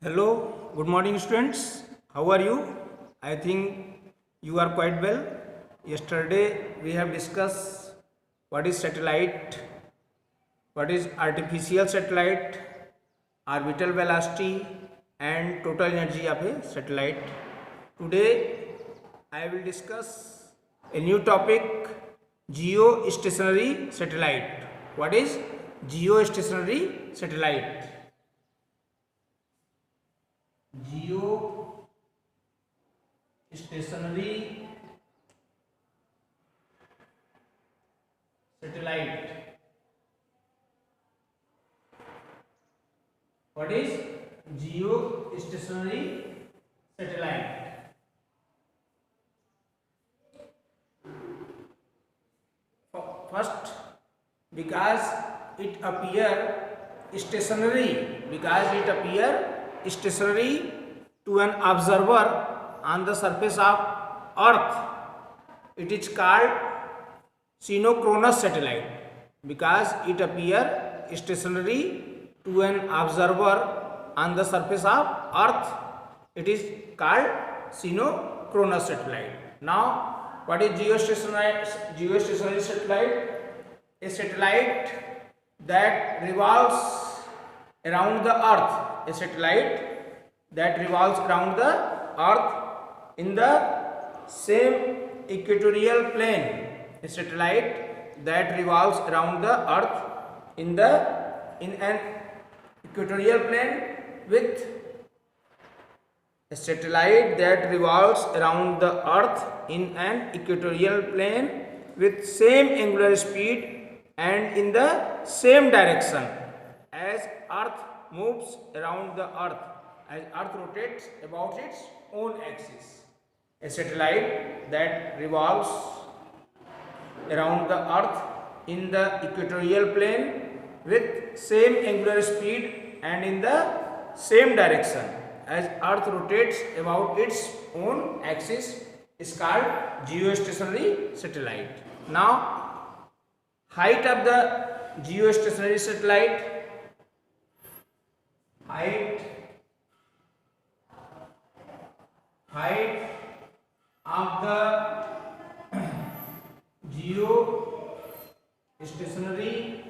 Hello, good morning students. How are you? I think you are quite well. Yesterday we have discussed what is satellite, what is artificial satellite, orbital velocity and total energy of a satellite. Today I will discuss a new topic, geostationary satellite. What is geostationary satellite? Geostationary satellite. What is geostationary satellite? First, because it appear stationary to an observer on the surface of earth, it is called synchronous satellite. Because it appear stationary to an observer on the surface of earth, it is called synchronous satellite. Now what is geostationary satellite? A satellite that revolves around the earth. A satellite that revolves around the earth in the same equatorial plane. A satellite that revolves around the earth in an equatorial plane with a satellite that revolves around the earth in an equatorial plane with same angular speed and in the same direction as earth moves around the earth, as earth rotates about its own axis. A satellite that revolves around the earth in the equatorial plane with same angular speed and in the same direction as earth rotates about its own axis is called geostationary satellite. Now, height of the geostationary satellite, height of the geostationary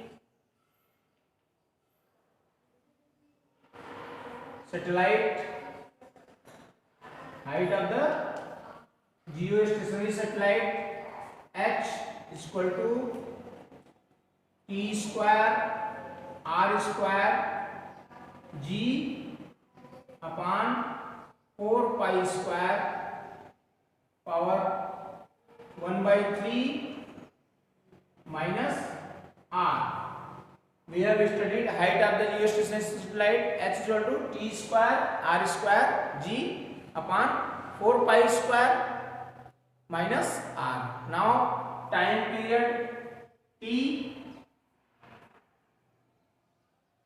satellite, height of the geostationary satellite, h is equal to t square r square g upon 4 pi square power 1 by 3 minus r. We have studied height of the geostationary satellite, h is equal to t square r square g upon 4 pi square minus r. Now time period t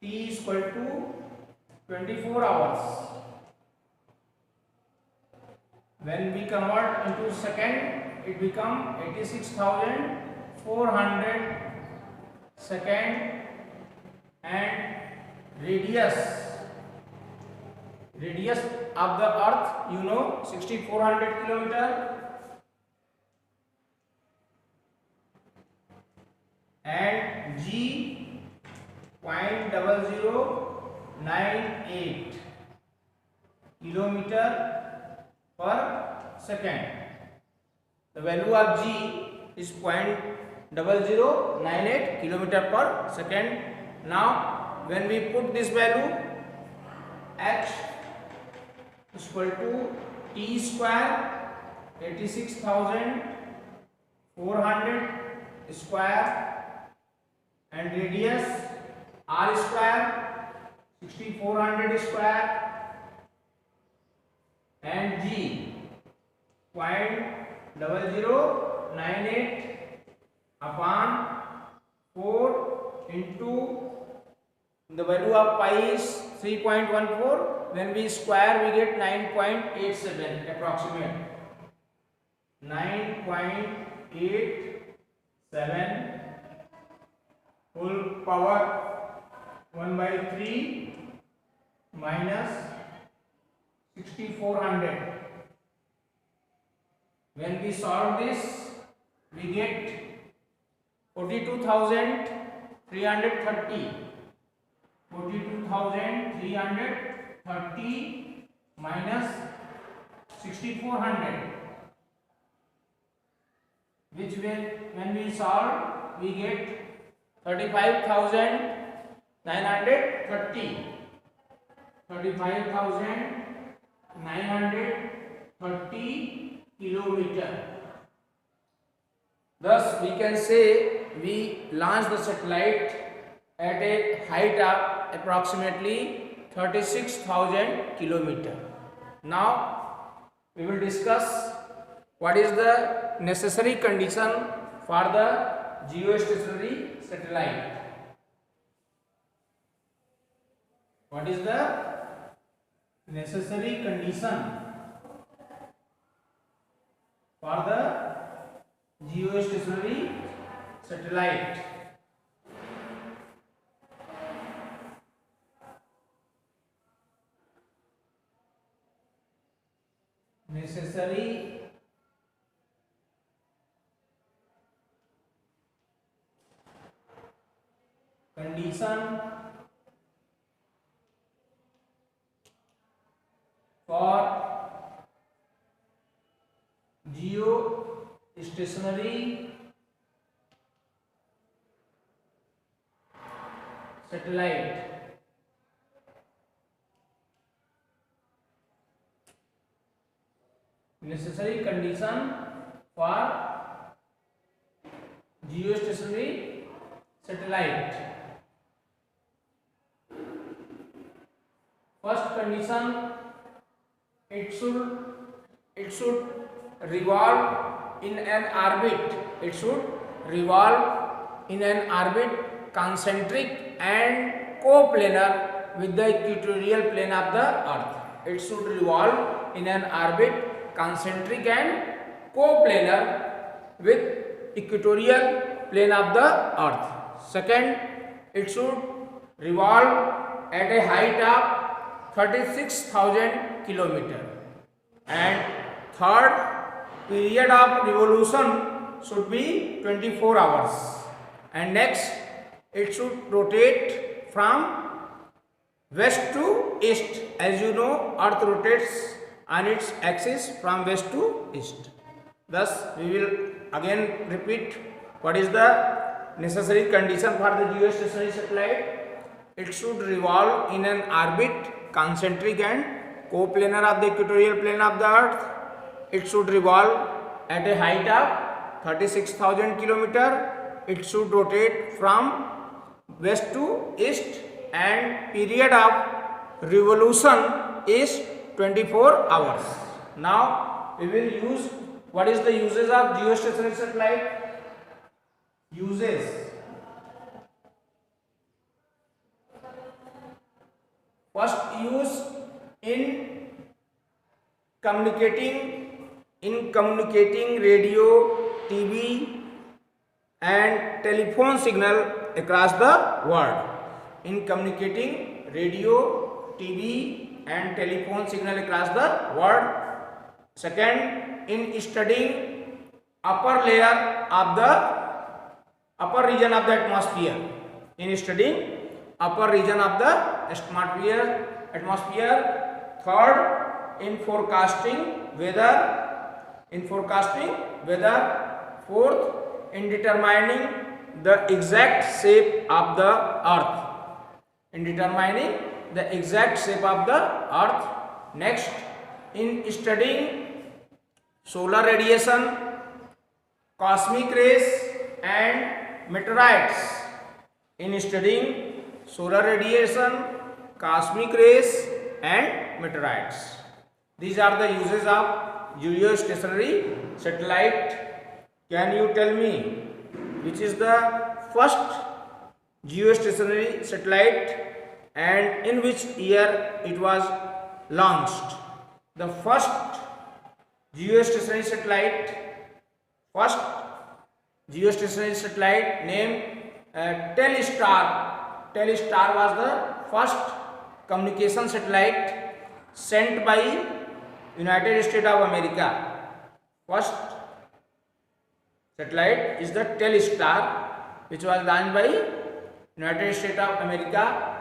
is equal to 24 hours. When we convert into second, it becomes 86,400 second. And radius of the earth, 6400 kilometer, and g 0.0098 kilometer per second. The value of g is 0.0098 kilometer per second. Now when we put this value, h is equal to t square 86,400 square and radius r square 6400 square and g 0.0098 upon 4 into the value of pi is 3.14. When we square, we get 9.87 approximate. 9.87 whole power 1 by 3 minus 6400. When we solve this, we get 42,330. 42,330 minus 6400, which will, when we solve, we get 35,930. 35,930 kilometer. Thus, we can say we launched the satellite at a height of approximately 36,000 kilometer. Now, we will discuss what is the necessary condition for the geostationary satellite. What is the necessary condition for the geostationary satellite? Necessary condition for geostationary satellite. Necessary condition for geostationary satellite. First condition, it should revolve in an orbit. It should revolve in an orbit concentric and coplanar with the equatorial plane of the earth. It should revolve in an orbit concentric and coplanar with equatorial plane of the earth. Second, it should revolve at a height of 36,000 kilometer. And third, period of revolution should be 24 hours. And next, it should rotate from west to east. As you know, earth rotates on its axis from west to east. Thus, we will again repeat what is the necessary condition for the geostationary satellite. It should revolve in an orbit concentric and coplanar of the equatorial plane of the earth. It should revolve at a height of 36,000 kilometer. It should rotate from west to east, and period of revolution is 24 hours. Now, we will use what is the uses of geostationary satellite. Uses. First use in communicating radio, TV and telephone signal across the world. In communicating radio, TV and telephone signal across the world. Second, in studying upper layer of the upper region of the atmosphere. In studying upper region of the atmosphere. Third, in forecasting weather. Fourth, in determining the exact shape of the earth. Next, in studying solar radiation, cosmic rays and meteorites. In studying solar radiation, cosmic rays and meteorites. These are the uses of geostationary satellite. Can you tell me which is the first geostationary satellite and in which year it was launched? The first geostationary satellite named Telstar. Telstar was the first communication satellite sent by United States of America. First satellite is the Telstar, which was launched by United States of America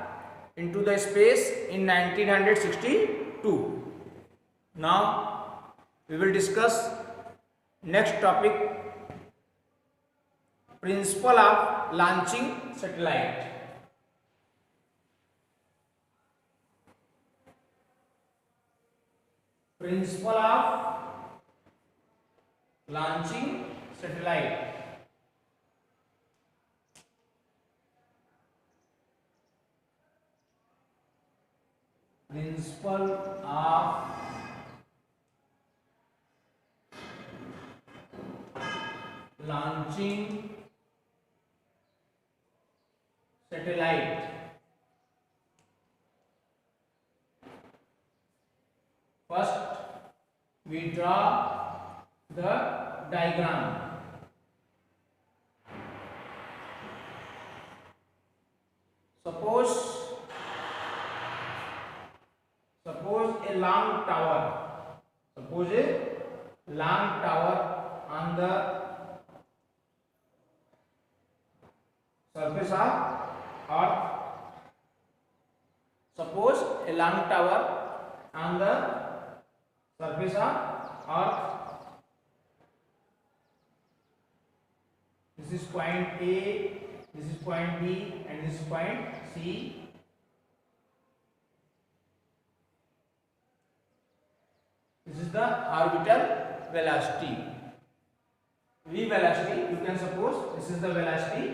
into the space in 1962. Now we will discuss next topic, principle of launching satellite. Principle of launching satellite. Principle of launching satellite. First, we draw the diagram. Suppose a long tower. Suppose a long tower on the surface of Earth. Suppose a long tower on the surface of Earth. This is point A, this is point B, and this is point C. This is the orbital velocity, v velocity. You can suppose this is the velocity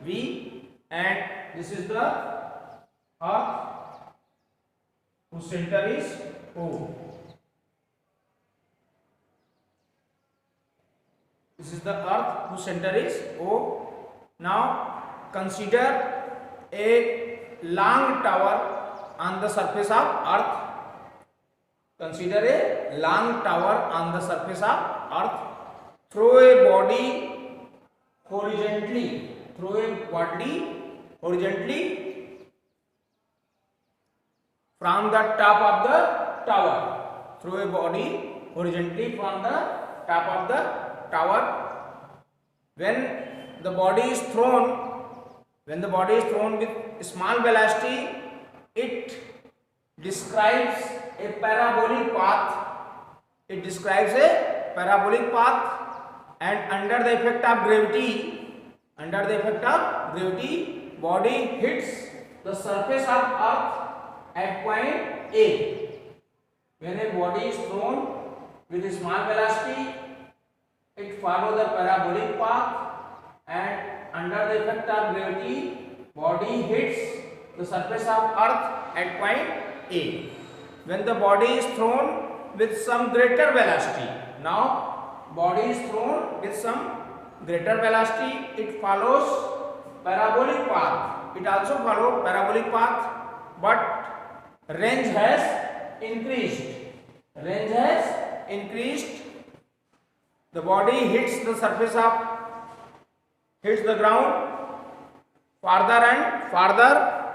v, and this is the Earth whose center is O. This is the Earth whose center is O. Now consider a long tower on the surface of Earth. Consider a long tower on the surface of Earth. Throw a body horizontally. Throw a body horizontally from the top of the tower. Throw a body horizontally from the top of the tower. When the body is thrown with small velocity, it describes a parabolic path. It describes a parabolic path, and under the effect of gravity, body hits the surface of Earth at point A. When a body is thrown with a small velocity, it follows the parabolic path, and under the effect of gravity, body hits the surface of Earth at point A. When the body is thrown with some greater velocity, now body is thrown with some greater velocity, it follows parabolic path. It also follows parabolic path, but range has increased. Range has increased. The body hits the ground farther and farther.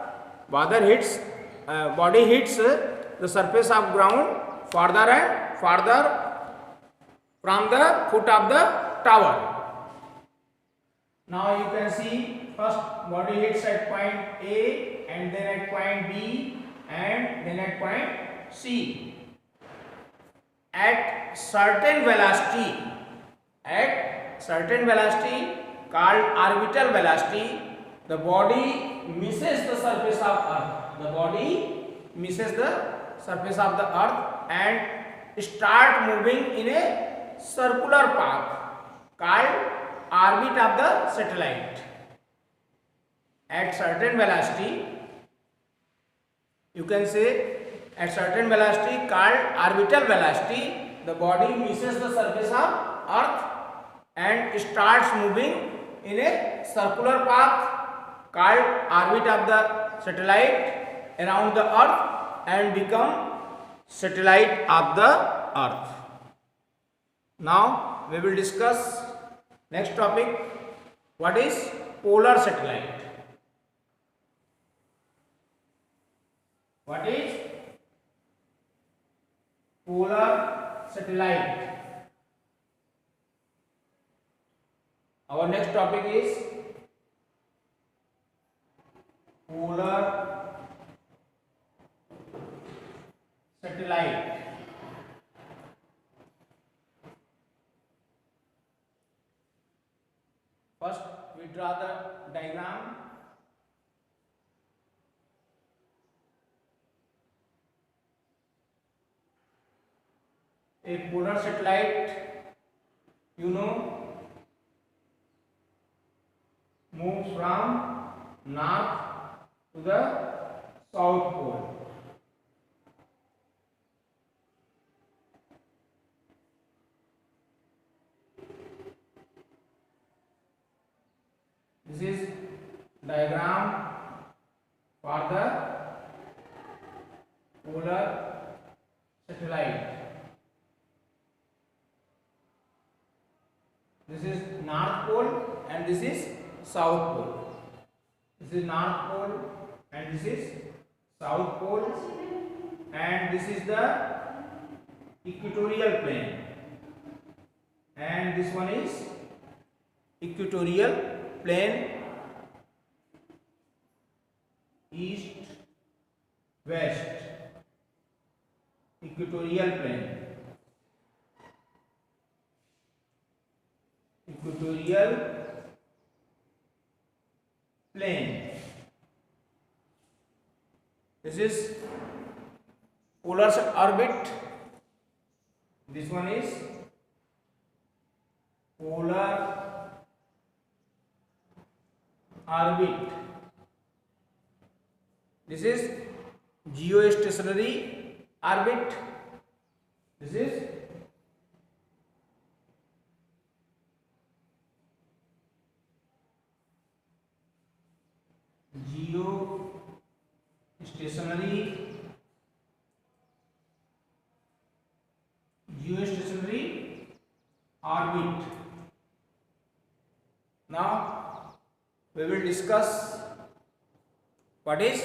Body hits the surface of ground farther and farther from the foot of the tower. Now you can see, first body hits at point A, and then at point B, and then at point C. At certain velocity called orbital velocity, the body misses the surface of Earth. The body misses the surface of the Earth and start moving in a circular path called orbit of the satellite. At certain velocity, you can say, at certain velocity called orbital velocity, the body misses the surface of Earth and starts moving in a circular path called orbit of the satellite around the Earth and become satellite of the Earth. Now we will discuss next topic, what is polar satellite. What is polar satellite. Our next topic is polar satellite. First, we draw the diagram. A polar satellite, you know, moves from north to the south pole. This is diagram for the polar satellite. This is north pole and this is south pole. This is north pole and this is south pole, and this is the equatorial plane, and this one is equatorial plane, east west, equatorial plane, equatorial plane. This is polar orbit. This one is polar orbit. This is geostationary orbit. This is geostationary orbit. Now we will discuss what is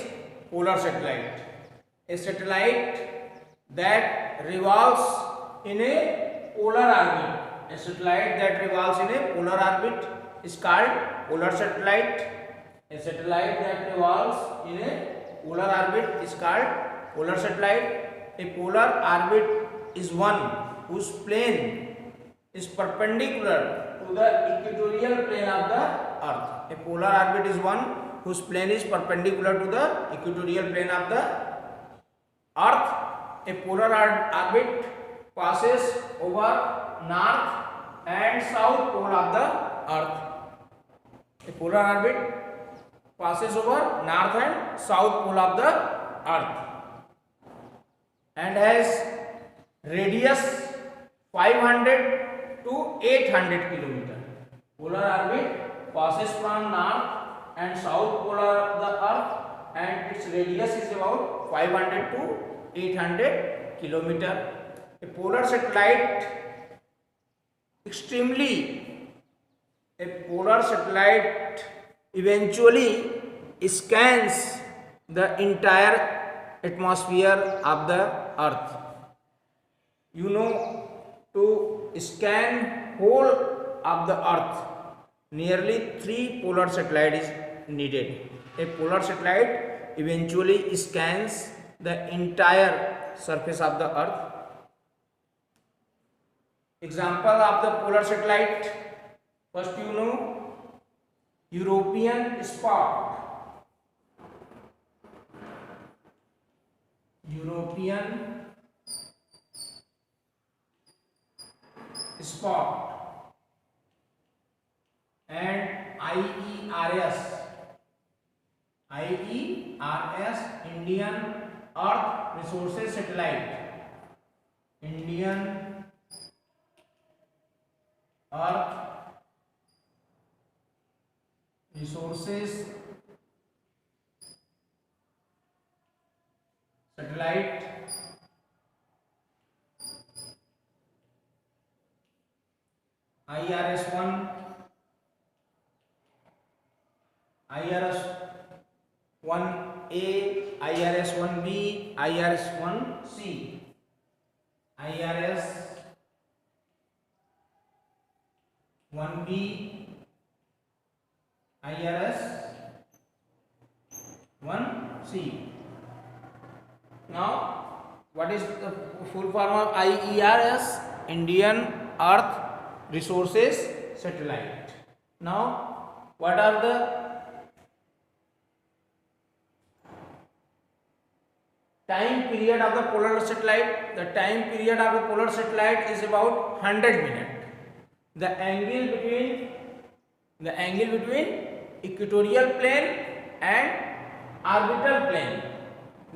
polar satellite. A satellite that revolves in a polar orbit. A satellite that revolves in a polar orbit is called polar satellite. A satellite that revolves in a polar orbit is called polar satellite. A polar orbit is one whose plane is perpendicular to the equatorial plane of the earth. A polar orbit is one whose plane is perpendicular to the equatorial plane of the earth. A polar orbit passes over north and south pole of the earth. A polar orbit passes over north and south pole of the earth and has radius 500 to 800 kilometer. Polar orbit passes from north and south pole of the earth and its radius is about 500 to 800 kilometer. A polar satellite eventually scans the entire atmosphere of the earth. You know, to scan whole of the earth, nearly 3 polar satellites is needed. A polar satellite eventually scans the entire surface of the earth. Example of the polar satellite, first you know, European spot. European spot and IERS, Indian Earth Resources Satellite. Indian Earth Resources Satellite. IRS-1, IRS-1A, IRS-1B, IRS-1C. IRS 1B IRS 1C. Now what is the full form of IERS? Indian Earth Resources Satellite. Now what are the time period of the polar satellite? The time period of the polar satellite is about 100 minutes. The angle between equatorial plane and orbital plane.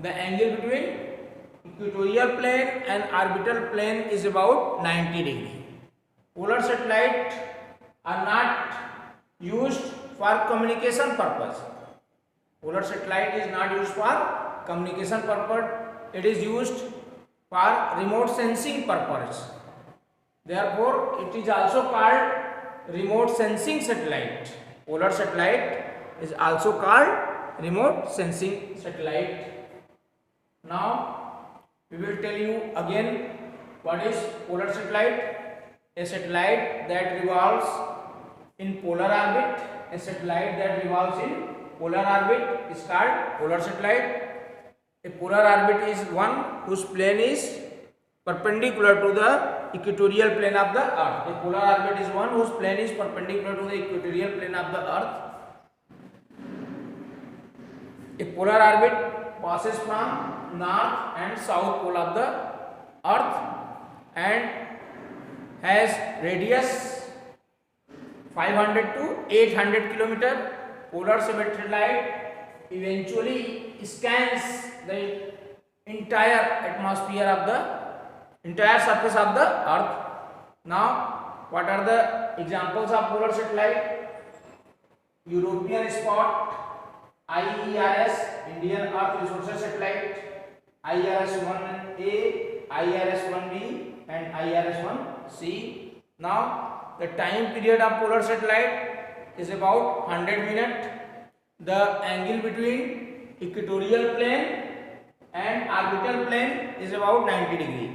The angle between equatorial plane and orbital plane is about 90 degree. Polar satellites are not used for communication purpose. Polar satellite is not used for communication purpose. It is used for remote sensing purpose. Therefore, it is also called remote sensing satellite. Polar satellite is also called remote sensing satellite. Now, we will tell you again what is polar satellite. A satellite that revolves in polar orbit. A satellite that revolves in polar orbit is called polar satellite. A polar orbit is one whose plane is perpendicular to the equatorial plane of the earth. A polar orbit is one whose plane is perpendicular to the equatorial plane of the earth. A polar orbit passes from north and south pole of the earth and has radius 500 to 800 kilometer. Polar satellite eventually scans the entire atmosphere of the entire surface of the earth. Now, what are the examples of polar satellite? European spot, IERS, Indian Earth Resources Satellite, IRS-1A, IRS-1B and IRS-1C. Now, the time period of polar satellite is about 100 minutes. The angle between equatorial plane and orbital plane is about 90 degree.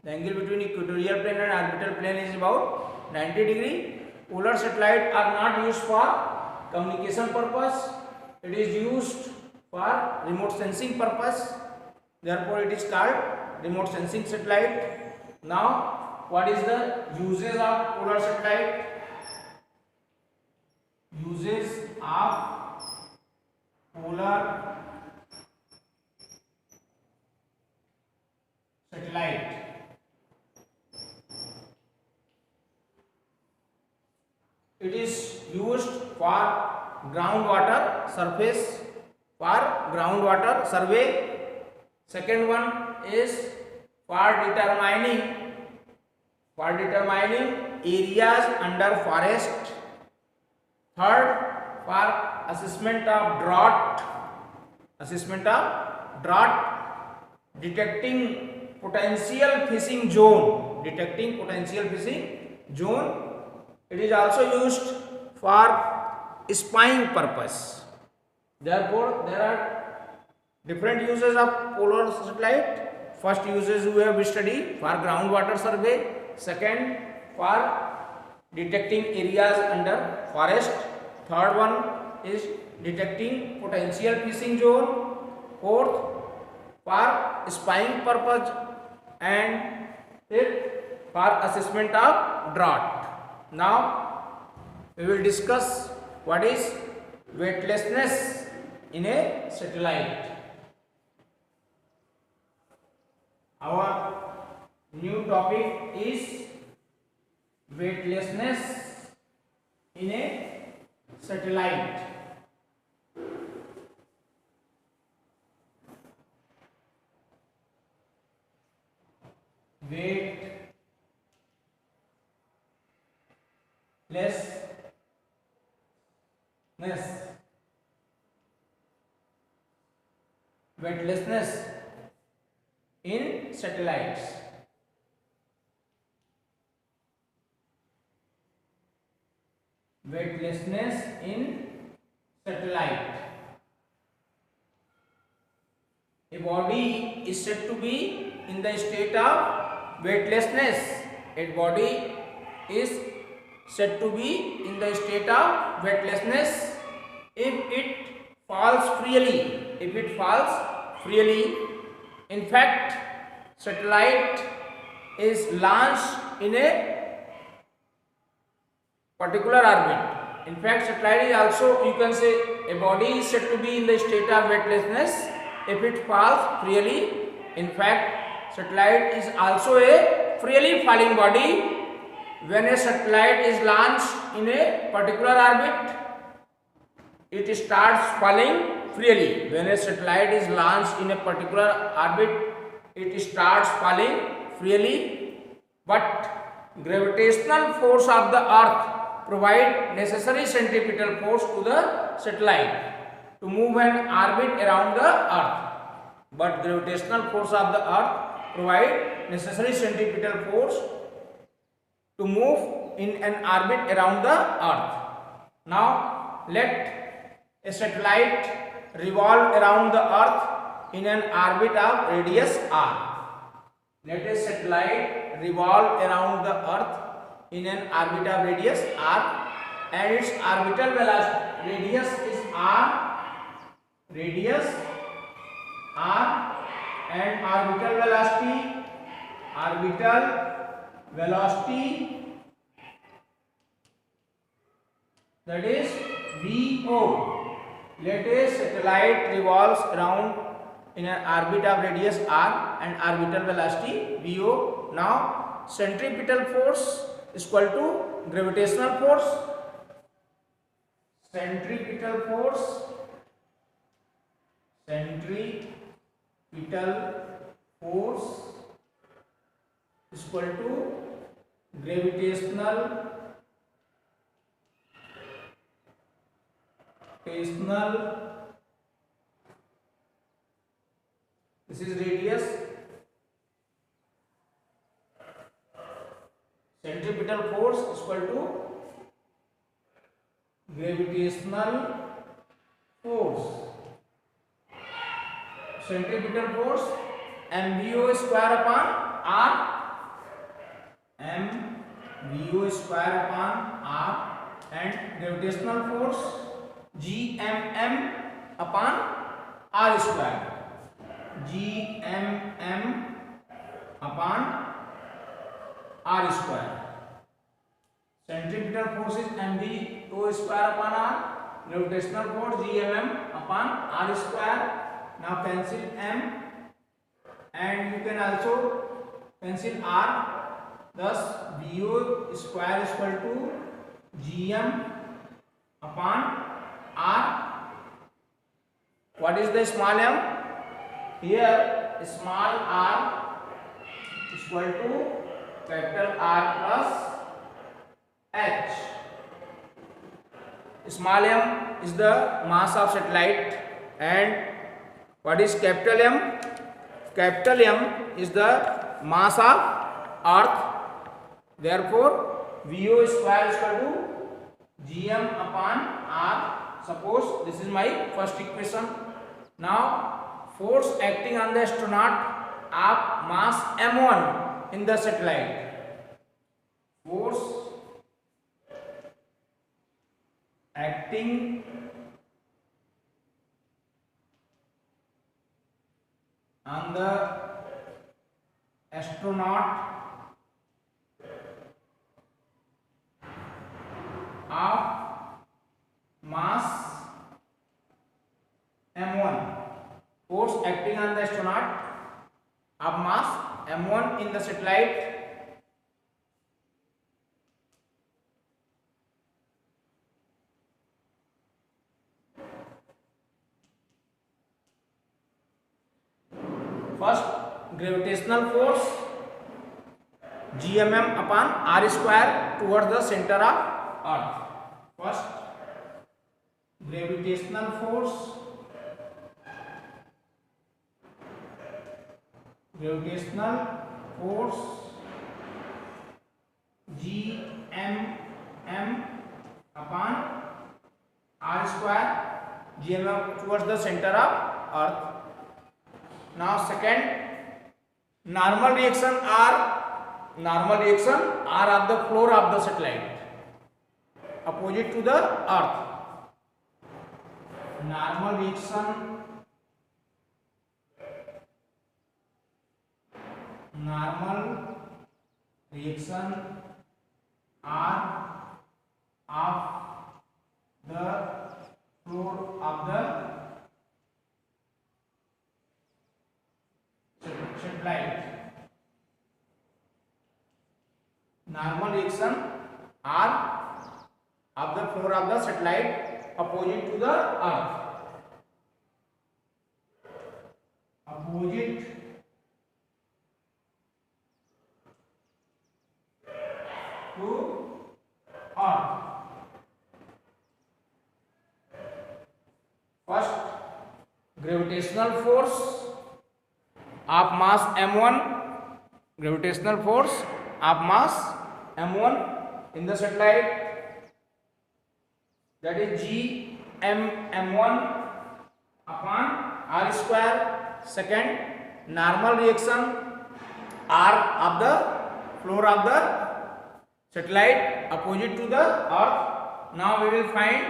The angle between equatorial plane and orbital plane is about 90 degree. Polar satellites are not used for communication purpose. It is used for remote sensing purpose. Therefore, it is called remote sensing satellite. Now, what is the uses of polar satellite? Uses of polar satellite. It is used for groundwater surface, for groundwater survey. Second one is for determining areas under forest. Third, for assessment of drought, detecting potential fishing zone, It is also used for spying purpose. Therefore, there are different uses of polar satellite. First uses we have studied for groundwater survey. Second, for detecting areas under forest. Third one is detecting potential fishing zone. Fourth, for spying purpose. And fifth, for assessment of drought. Now, we will discuss what is weightlessness in a satellite. Our new topic is weightlessness in a satellite. Weightlessness in satellites. Weightlessness in satellite. A body is said to be in the state of weightlessness. A body is said to be in the state of weightlessness if it falls freely. If it falls freely, in fact, satellite is launched in a particular orbit. In fact, satellite is also, you can say, a body is said to be in the state of weightlessness if it falls freely. In fact, satellite is also a freely falling body. When a satellite is launched in a particular orbit, it starts falling freely. When a satellite is launched in a particular orbit, it starts falling freely. But gravitational force of the earth provide necessary centripetal force to the satellite to move an orbit around the earth. But gravitational force of the earth provide necessary centripetal force to move in an orbit around the earth. Now let a satellite revolve around the earth in an orbit of radius r. Let a satellite revolve around the earth in an orbit of radius r, and its orbital velocity radius is r, and orbital velocity that is VO. Let a satellite revolves around in an orbit of radius r and orbital velocity VO. Now centripetal force is equal to gravitational force. Centripetal force is equal to gravitational this is radius. Centripetal force is equal to gravitational force. Centripetal force mvo square upon r, and gravitational force gmm upon r square. gmm upon r square. Centripetal force is mv square upon r, gravitational force gmm upon r square. Now pencil m, and you can also pencil r. Thus vo square is equal to gm upon r. What is the small m? Here small r is equal to capital R plus h. Small m is the mass of satellite, and what is capital M? Capital M is the mass of earth. Therefore VO square is equal to gm upon r. Suppose this is my first equation. Now force acting on the astronaut of mass m1 in the satellite. Force acting on the astronaut of mass m1. Force acting on the astronaut of mass m1 in the satellite first gravitational force gmm upon r square towards the center of earth. First gravitational force gmm upon r square, gmm towards the center of earth. Now second, normal reaction R of the floor of the satellite. opposite to the earth. Normal reaction are of the floor of the satellite. Normal reaction are of the floor of the satellite opposite to the earth. Opposite to earth. First, gravitational force of mass m1, gravitational force of mass m1 in the satellite, that is g m1 upon r square. Second, normal reaction r of the floor of the satellite opposite to the earth. Now we will find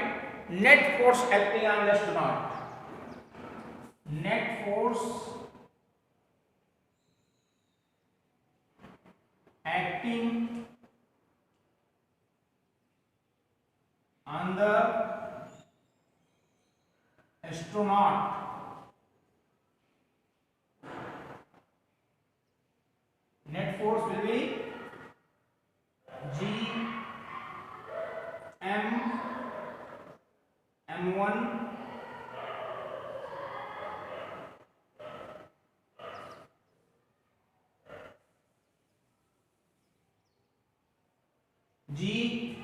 net force acting on the astronaut. Net force acting on the astronaut. Net force will be g m1 g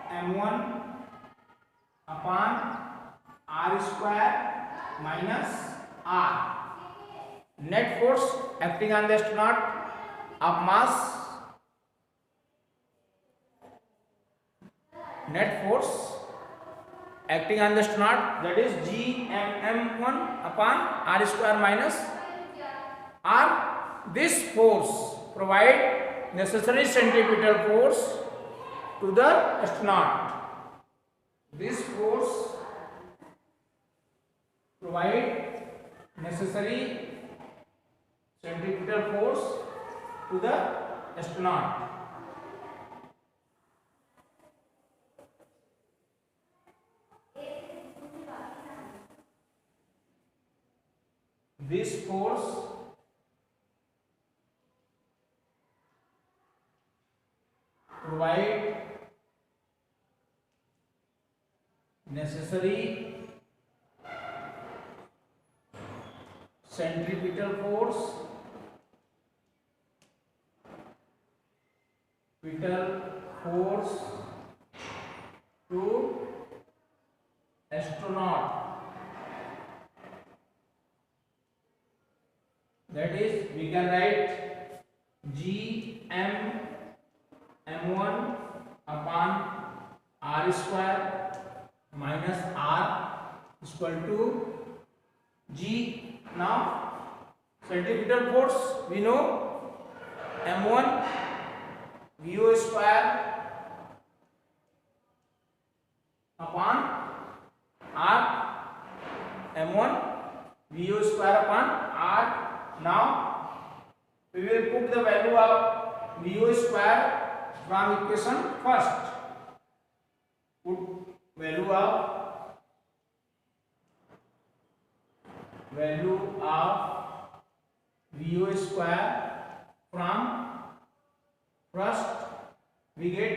m1 upon r square minus r. Net force acting on the astronaut of mass, net force acting on the astronaut, that is g m1 upon r square minus r. This force provide necessary centripetal force to the astronaut. This force provide necessary centripetal force to the astronaut. This force provide necessary centripetal force to astronaut. That is, we can write g m1 upon r square minus r is equal to g. Now centripetal force we know m1 VO square upon r, m1 VO square upon r. Now we will put the value of VO square from equation first. Put value of VO square from first. We get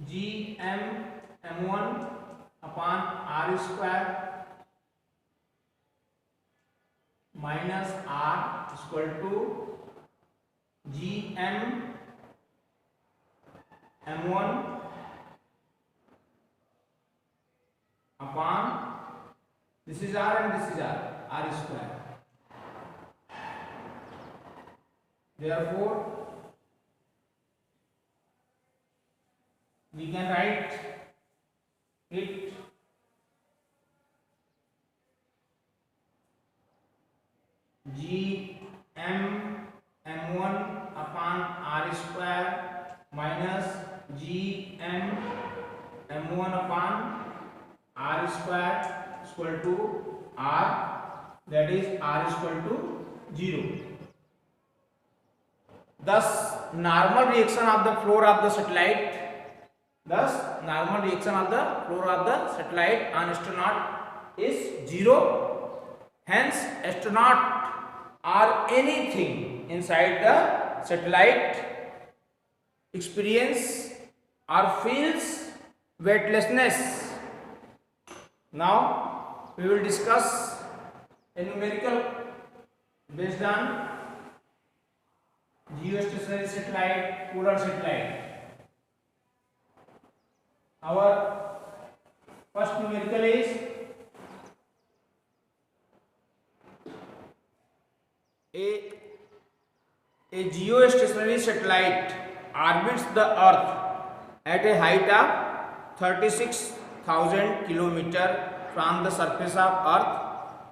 g m1 upon r square minus r is equal to g m1 upon, this is r and this is r square. Therefore we can write it g m m1 upon r square minus gm m1 upon r square is equal to r, that is r is equal to 0. Thus normal reaction of the floor of the satellite, on astronaut is 0. Hence astronaut or anything inside the satellite experience or feels weightlessness. Now we will discuss a numerical based on geostationary satellite, polar satellite. Our first numerical is a geostationary satellite orbits the earth at a height of 36,000 km from the surface of earth.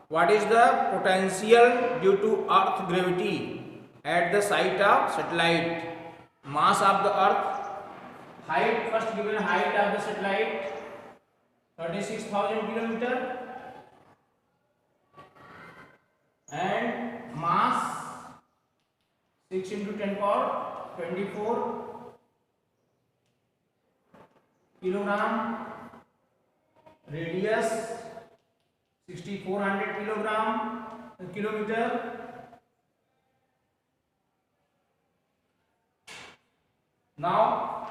What is the potential due to earth gravity at the site of satellite? Mass of the earth, height, first given height of the satellite 36,000 km and mass 6 into 10 power 24 kilogram, radius 6400 kilometer. Now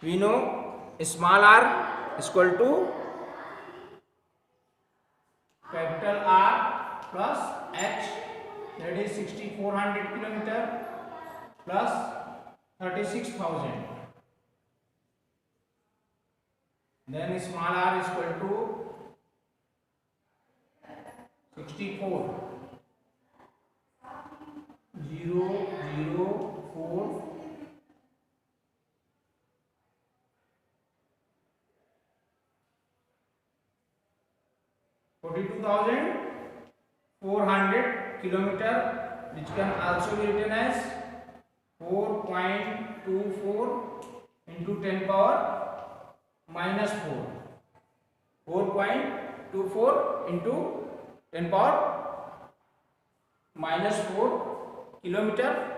we know small r is equal to capital R plus h, that is 6400 kilometer plus 36,000. Then small r is equal to 64 004 42,400 kilometer, which can also be written as 4.24 into 10 power minus 4. 4.24 into 10 power minus 4 kilometer.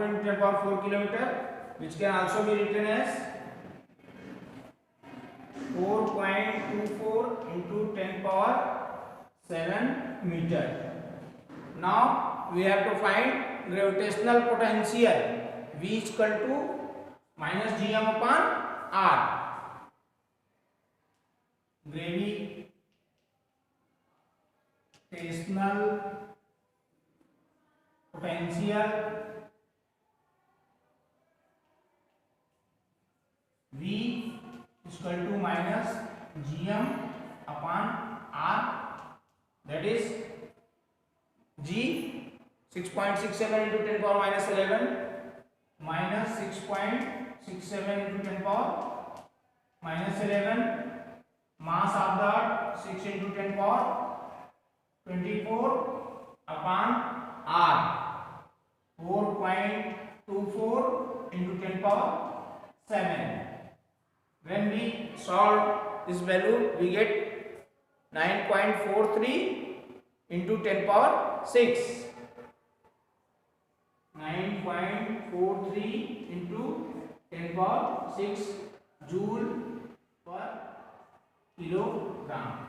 into 10 power 4 kilometer, which can also be written as 4.24 into 10 power 7 meter. Now we have to find gravitational potential V is equal to minus gm upon r. Gravitational potential V is equal to minus gm upon r, that is g 6.67 into 10 power minus 11 minus 6.67 into 10 power minus 11, mass of the earth 6 into 10 power 24 upon r, 4.24 into 10 power 7. When we solve this value, we get 9.43 into 10 power 6. 9.43 into 10 power 6 joule per kilogram.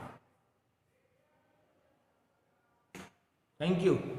Thank you.